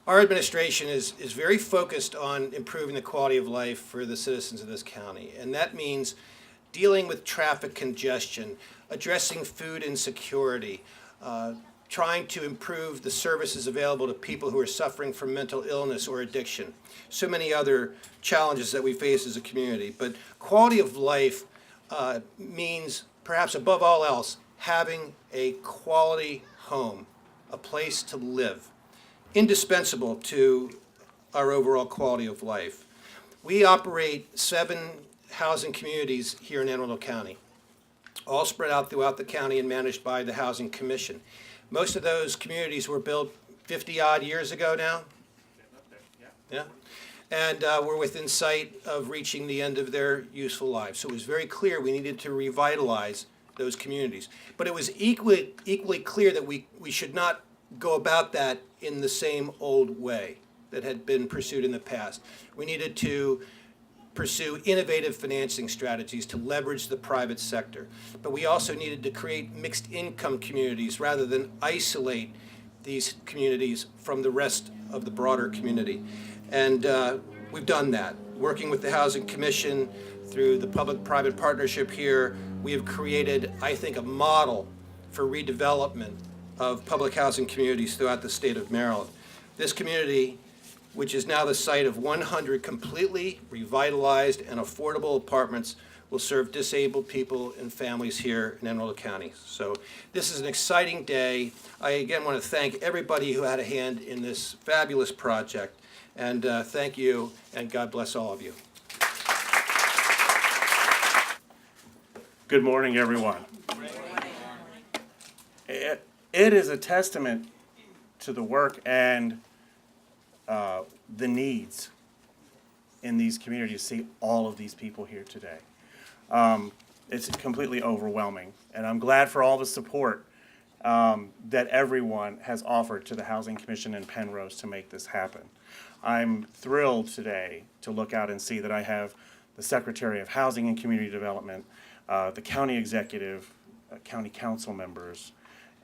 Our administration is very focused on improving the quality of life for the citizens of this county. And that means dealing with traffic congestion, addressing food insecurity, trying to improve the services available to people who are suffering from mental illness or addiction. So many other challenges that we face as a community. But quality of life means, perhaps above all else, having a quality home, a place to live, indispensable to our overall quality of life. We operate 7 housing communities here in Anne Arundel County, all spread out throughout the county and managed by the Housing Commission. Most of those communities were built 50-odd years ago now. Yeah. And we're within sight of reaching the end of their useful lives. So it was very clear we needed to revitalize those communities. But it was equally clear that we should not go about that in the same old way that had been pursued in the past. We needed to pursue innovative financing strategies to leverage the private sector. But we also needed to create mixed income communities rather than isolate these communities from the rest of the broader community. And we've done that. Working with the Housing Commission through the public-private partnership here, we have created, I think, a model for redevelopment of public housing communities throughout the state of Maryland. This community, which is now the site of 100 completely revitalized and affordable apartments, will serve disabled people and families here in Anne Arundel County. So this is an exciting day. I again want to thank everybody who had a hand in this fabulous project. And thank you, and God bless all of you. Good morning, everyone. It is a testament to the work and the needs in these communities to see all of these people here today. It's completely overwhelming, and I'm glad for all the support that everyone has offered to the Housing Commission in Penrose to make this happen. I'm thrilled today to look out and see that I have the Secretary of Housing and Community Development, the county executive, county council members,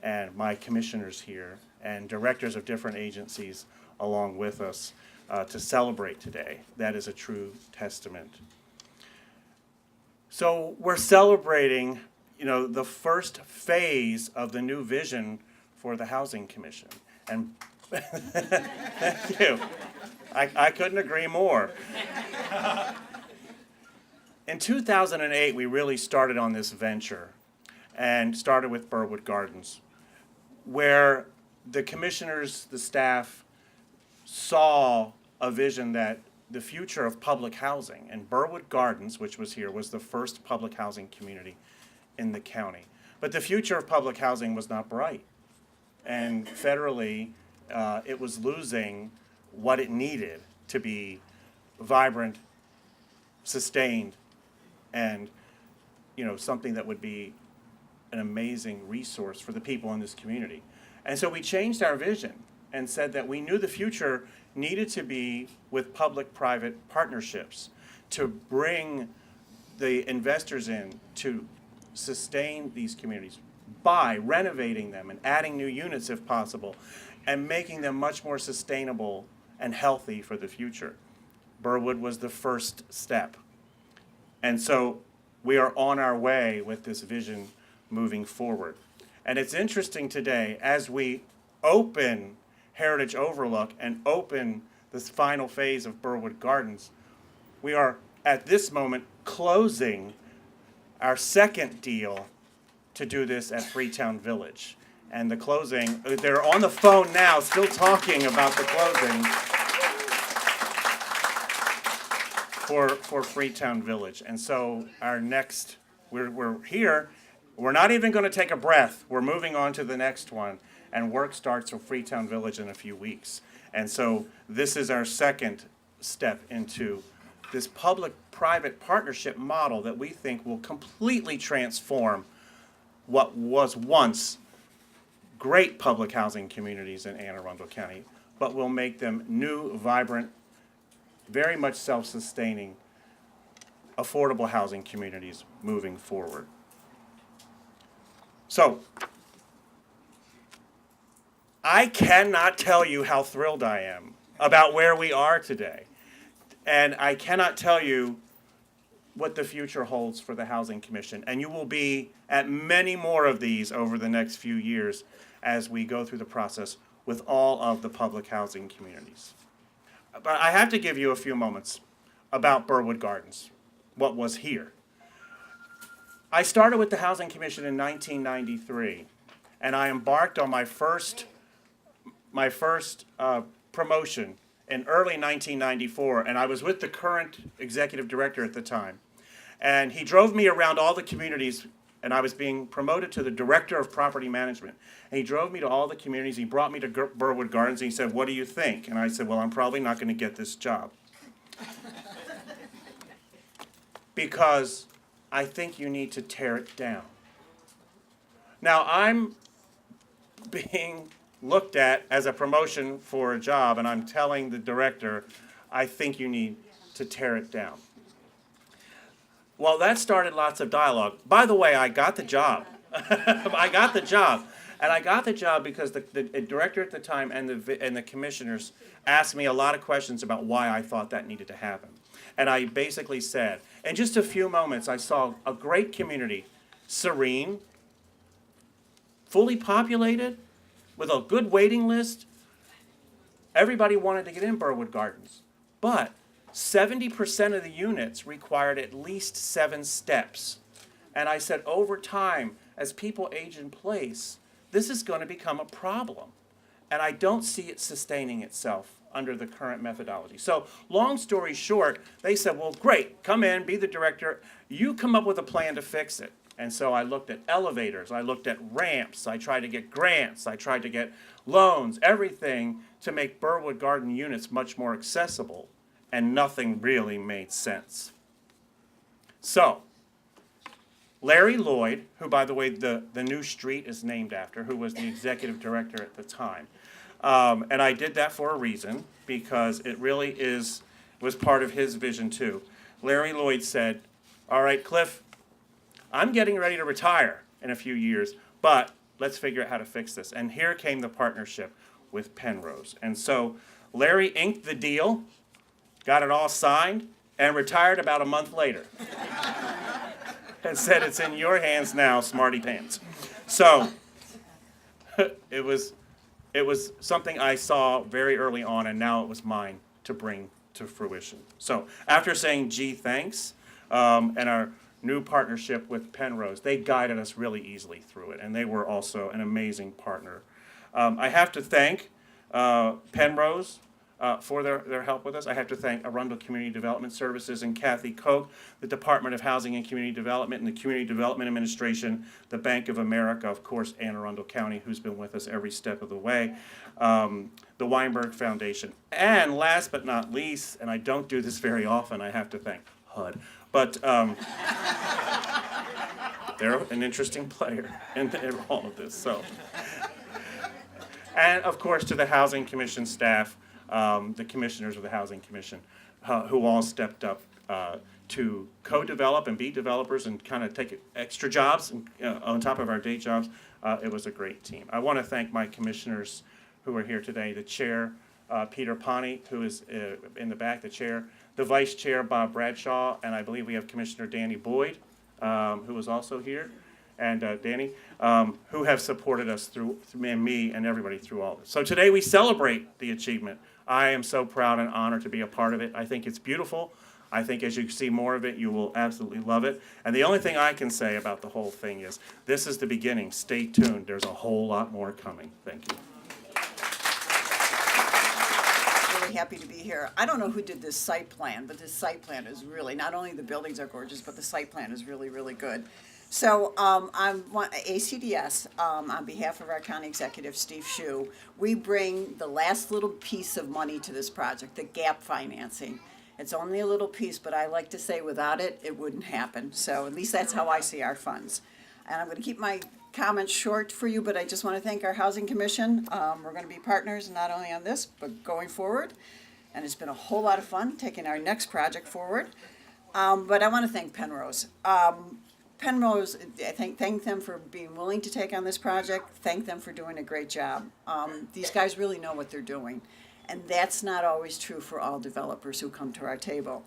and my commissioners here, and directors of different agencies along with us to celebrate today. That is a true testament. So we're celebrating, the first phase of the new vision for the Housing Commission. And thank you. I couldn't agree more. In 2008, we really started on this venture and started with Burwood Gardens, where the commissioners, the staff, saw a vision that the future of public housing, and Burwood Gardens, which was here, was the first public housing community in the county. But the future of public housing was not bright. And federally, it was losing what it needed to be vibrant, sustained, and something that would be an amazing resource for the people in this community. And so we changed our vision and said that we knew the future needed to be with public-private partnerships to bring the investors in to sustain these communities by renovating them and adding new units if possible and making them much more sustainable and healthy for the future. Burwood was the first step. And so we are on our way with this vision moving forward. And it's interesting today, as we open Heritage Overlook and open this final phase of Burwood Gardens, we are at this moment closing our second deal to do this at Freetown Village. And the closing, they're on the phone now still talking about the closing for Freetown Village. And so our next, we're here, we're not even going to take a breath. We're moving on to the next one, and work starts for Freetown Village in a few weeks. And so this is our second step into this public-private partnership model that we think will completely transform what was once great public housing communities in Anne Arundel County, but will make them new, vibrant, very much self-sustaining, affordable housing communities moving forward. So, I cannot tell you how thrilled I am about where we are today. And I cannot tell you what the future holds for the Housing Commission. And you will be at many more of these over the next few years as we go through the process with all of the public housing communities. But I have to give you a few moments about Burwood Gardens, what was here. I started with the Housing Commission in 1993, and I embarked on my first promotion in early 1994, and I was with the current executive director at the time. And he drove me around all the communities, and I was being promoted to the director of property management. And he drove me to all the communities. He brought me to Burwood Gardens, and he said, "What do you think?" And I said, "Well, I'm probably not going to get this job because I think you need to tear it down." Now, I'm being looked at as a promotion for a job, and I'm telling the director, I think you need to tear it down. Well, that started lots of dialogue. By the way, I got the job. I got the job. And I got the job because the director at the time and the commissioners asked me a lot of questions about why I thought that needed to happen. And I basically said, in just a few moments, I saw a great community, serene, fully populated, with a good waiting list. Everybody wanted to get in Burwood Gardens. But 70% of the units required at least 7 steps. And I said, over time, as people age in place, this is going to become a problem. And I don't see it sustaining itself under the current methodology. So, long story short, they said, well, great, come in, be the director. You come up with a plan to fix it. And so I looked at elevators, I looked at ramps, I tried to get grants, I tried to get loans, everything to make Burwood Garden units much more accessible. And nothing really made sense. So, Larry Lloyd, who, by the way, the new street is named after, who was the executive director at the time. And I did that for a reason, because it really was part of his vision too. Larry Lloyd said, all right, Cliff, I'm getting ready to retire in a few years, but let's figure out how to fix this. And here came the partnership with Penrose. And so Larry inked the deal, got it all signed, and retired about a month later. And said, it's in your hands now, smarty pants. So it was something I saw very early on, and now it was mine to bring to fruition. So after saying, gee, thanks, and our new partnership with Penrose, they guided us really easily through it, and they were also an amazing partner. I have to thank Penrose for their help with us. I have to thank Arundel Community Development Services and Kathy Koch, the Department of Housing and Community Development, and the Community Development Administration, the Bank of America, of course, Anne Arundel County, who's been with us every step of the way, the Weinberg Foundation, and last but not least, and I don't do this very often, I have to thank HUD, but they're an interesting player in all of this. So, and of course to the Housing Commission staff, the commissioners of the Housing Commission, who all stepped up to co-develop and be developers and kind of take extra jobs on top of our day jobs. It was a great team. I want to thank my commissioners who are here today, the chair, Peter Pani, who is in the back, the chair, the vice chair, Bob Bradshaw, and I believe we have Commissioner Danny Boyd, who is also here, and Danny, who have supported us through me and everybody through all this. So today we celebrate the achievement. I am so proud and honored to be a part of it. I think it's beautiful. I think as you see more of it, you will absolutely love it. And the only thing I can say about the whole thing is, this is the beginning. Stay tuned. There's a whole lot more coming. Thank you. Really happy to be here. I don't know who did this site plan, but this site plan is really, not only the buildings are gorgeous, but the site plan is really, really good. So I'm ACDS, on behalf of our county executive, Steve Shue. We bring the last little piece of money to this project, the gap financing. It's only a little piece, but I like to say without it, it wouldn't happen. So at least that's how I see our funds. And I'm going to keep my comments short for you, but I just want to thank our Housing Commission. We're going to be partners not only on this, but going forward. And it's been a whole lot of fun taking our next project forward. But I want to thank Penrose. Penrose, I thank them for being willing to take on this project, thank them for doing a great job. These guys really know what they're doing, and that's not always true for all developers who come to our table.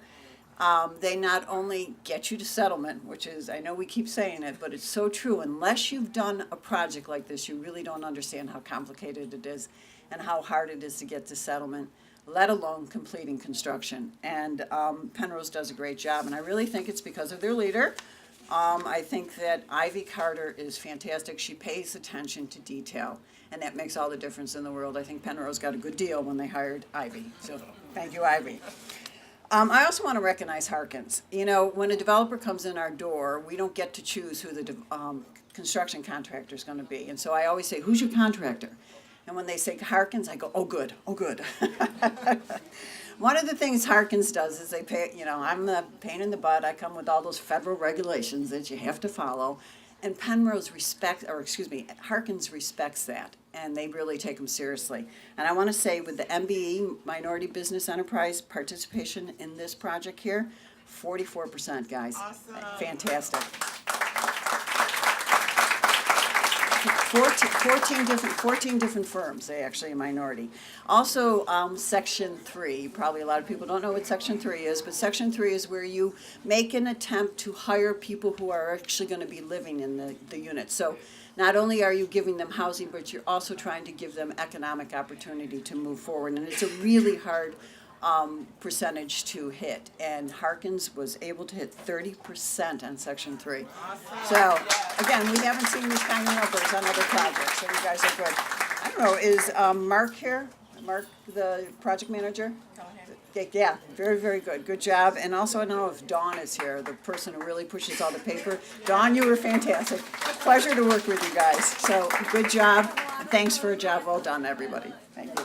They not only get you to settlement, which is, I know we keep saying it, but it's so true. Unless you've done a project like this, you really don't understand how complicated it is and how hard it is to get to settlement, let alone completing construction. And Penrose does a great job, and I really think it's because of their leader. I think that Ivy Carter is fantastic. She pays attention to detail, and that makes all the difference in the world. I think Penrose got a good deal when they hired Ivy. So thank you, Ivy. I also want to recognize Harkins. You know, when a developer comes in our door, we don't get to choose who the construction contractor is going to be. And so I always say, who's your contractor? And when they say Harkins, I go, oh, good, oh, good. One of the things Harkins does is they pay, you know, I'm the pain in the butt. I come with all those federal regulations that you have to follow. And Harkins respects that, and they really take them seriously. And I want to say with the MBE, Minority Business Enterprise participation in this project here, 44%, guys. Awesome. Fantastic. 14 different firms, they actually a minority. Also, Section 3, probably a lot of people don't know what Section 3 is, but Section 3 is where you make an attempt to hire people who are actually going to be living in the unit. So not only are you giving them housing, but you're also trying to give them economic opportunity to move forward. And it's a really hard percentage to hit, and Harkins was able to hit 30% on Section 3. So, again, we haven't seen these kind of numbers on other projects, so you guys are good. I don't know, is Mark here? Mark, the project manager? Yeah, very, very good. Good job. And also I don't know if Dawn is here, the person who really pushes all the paper. Dawn, you were fantastic. Pleasure to work with you guys. So, good job. Thanks for a job well done, everybody. Thank you.